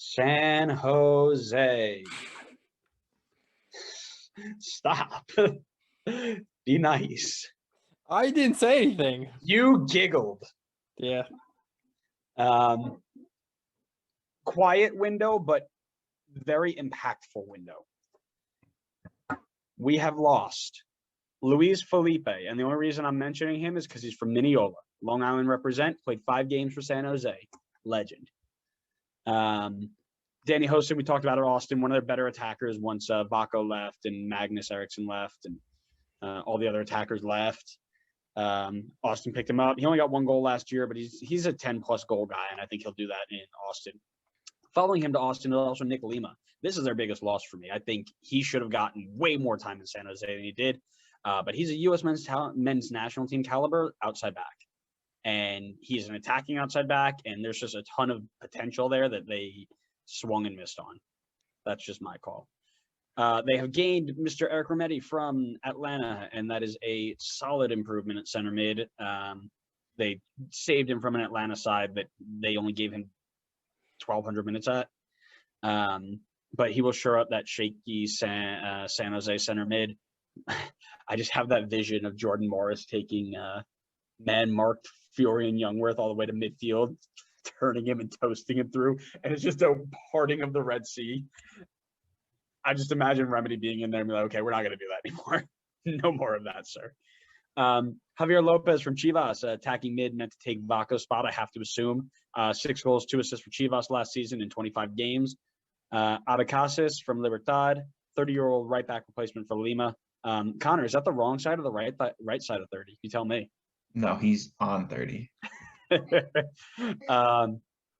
San Jose. Stop. Be nice. I didn't say anything. You giggled. Yeah. Quiet window, but very impactful window. We have lost Luis Felipe, and the only reason I'm mentioning him is because he's from Mineola. Long Island represent, played 5 games for San Jose. Legend. Danny Hosen, we talked about at Austin, one of their better attackers once Vaco left and Magnus Eriksson left and all the other attackers left. Austin picked him up. He only got 1 goal last year, but he's a 10-plus goal guy, and I think he'll do that in Austin. Following him to Austin is also Nick Lima. This is their biggest loss for me. I think he should have gotten way more time in San Jose than he did, but he's a U.S. men's national team caliber outside back. And he's an attacking outside back, and there's just a ton of potential there that they swung and missed on. That's just my call. They have gained Mr. Eric Rometti from Atlanta, and that is a solid improvement at center mid. They saved him from an Atlanta side that they only gave him 1,200 minutes at. But he will shore up that shaky San Jose center mid. I just have that vision of Jordan Morris taking man-marked Florian Youngworth all the way to midfield, turning him and toasting him through, and it's just a parting of the Red Sea. I just imagine Remedy being in there and be like, okay, we're not going to do that anymore. No more of that, sir. Javier Lopez from Chivas, attacking mid, meant to take Vaco's spot, I have to assume. 6 goals, 2 assists for Chivas last season in 25 games. Abecasis from Libertad, 30-year-old right back replacement for Lima. Connor, is that the wrong side or the right side of 30? You tell me. No, he's on 30.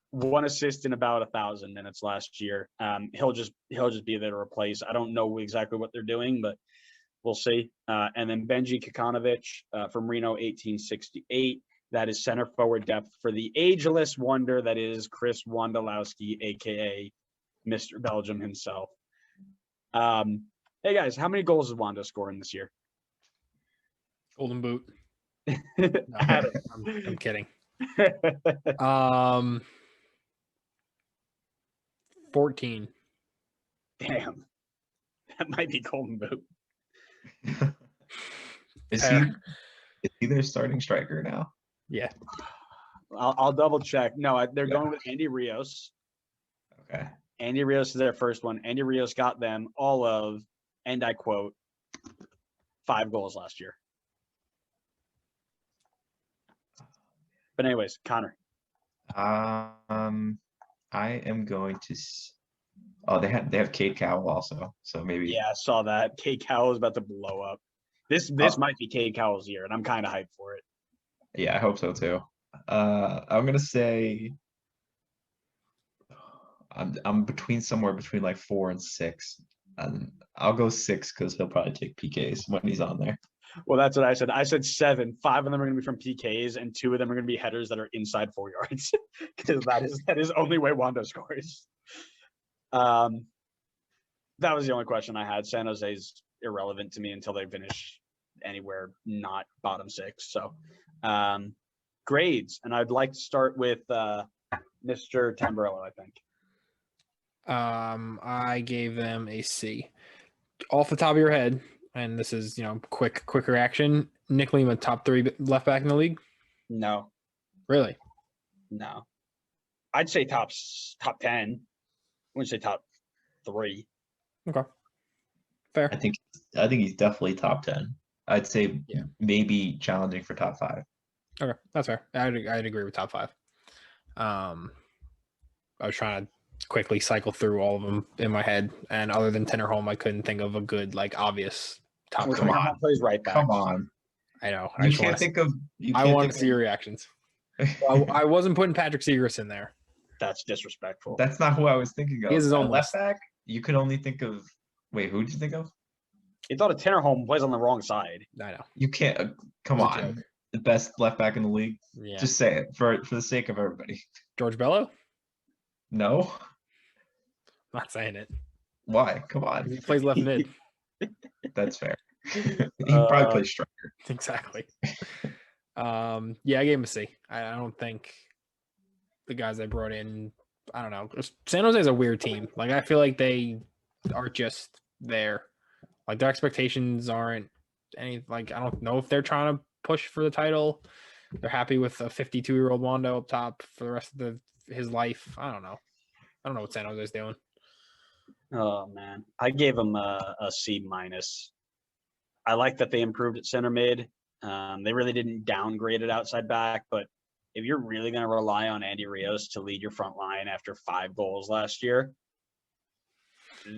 1 assist in about 1,000 minutes last year. He'll just be there to replace. I don't know exactly what they're doing, but we'll see. And then Benji Kikanovic from Reno, 1868. That is center forward depth for the ageless wonder that is Chris Wondolowski, aka Mr. Belgium himself. Hey guys, how many goals is Wanda scoring this year? Golden Boot. No, I'm kidding. 14. Damn. That might be Golden Boot. Is he their starting striker now? Yeah. I'll double check. No, they're going with Andy Rios. Okay. Andy Rios is their first one. Andy Rios got them all of, and I quote, 5 goals last year. But anyways, Connor. I am going to. Oh, they have Cade Cowell also, so maybe. Yeah, I saw that. Cade Cowell is about to blow up. This might be Cade Cowell's year, and I'm kind of hyped for it. Yeah, I hope so too. I'm gonna say. I'm somewhere between like 4 and 6, and I'll go 6 because he'll probably take PKs when he's on there. Well, that's what I said. I said 7. 5 of them are going to be from PKs, and 2 of them are going to be headers that are inside 4 yards. Because that is only way Wando scores. That was the only question I had. San Jose's irrelevant to me until they finish anywhere not bottom 6. So, grades, and I'd like to start with Mr. Tamburello, I think. I gave them a C. Off the top of your head, and this is, quick reaction. Nick Lima, top 3 left back in the league? No. Really? No. I'd say top 10. I wouldn't say top 3. Okay. Fair. I think he's definitely top 10. I'd say maybe challenging for top 5. Okay, that's fair. I'd agree with top 5. I was trying to quickly cycle through all of them in my head, and other than Tennerholm, I couldn't think of a good, obvious top. Come on, plays right back. Come on. I know. I want to see your reactions. I wasn't putting Patrick Seagrass in there. That's disrespectful. That's not who I was thinking of. He has his own left back. You could only think of. Wait, who did you think of? You thought a Tennerholm plays on the wrong side. I know. You can't. Come on. The best left back in the league. Yeah. Just say it for the sake of everybody. George Bello? No. Not saying it. Why? Come on. He plays left mid. That's fair. He probably plays striker. Exactly. I gave him a C. I don't think the guys I brought in I don't know. San Jose is a weird team. Like I feel like they are just there. Like their expectations aren't any. Like I don't know if they're trying to push for the title. They're happy with a 52-year-old Wando up top for the rest of his life. I don't know. I don't know what San Jose's doing. Oh man, I gave them a C minus. I like that they improved at center mid. They really didn't downgrade it outside back, but if you're really going to rely on Andy Rios to lead your front line after 5 goals last year,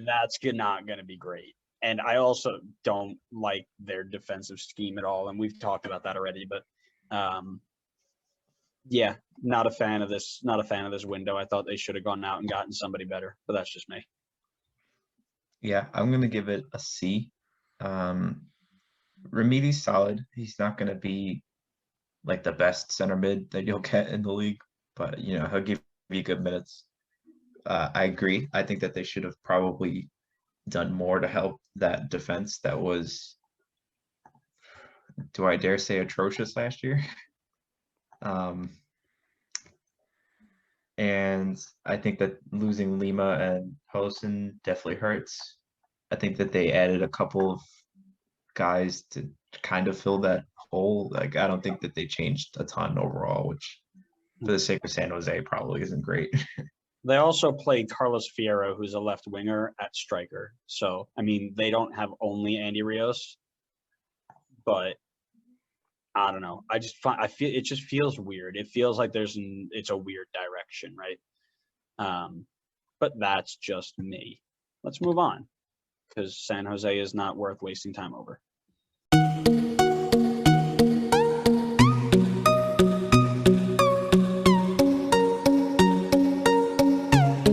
that's not going to be great. And I also don't like their defensive scheme at all, and we've talked about that already. But yeah, not a fan of this. Not a fan of this window. I thought they should have gone out and gotten somebody better, but that's just me. Yeah, I'm gonna give it a C. Ramidi's solid. He's not gonna be like the best center mid that you'll get in the league, but you know, he'll give you good minutes. I agree. I think that they should have probably done more to help that defense that was, do I dare say, atrocious last year. And I think that losing Lima and Hosen definitely hurts. I think that they added a couple of guys to kind of fill that hole. Like I don't think that they changed a ton overall, which for the sake of San Jose probably isn't great. They also played Carlos Fierro, who's a left winger, at striker. So, I mean, they don't have only Andy Rios, but I don't know. I feel it just feels weird. It feels like it's a weird direction, right? But that's just me. Let's move on because San Jose is not worth wasting time over.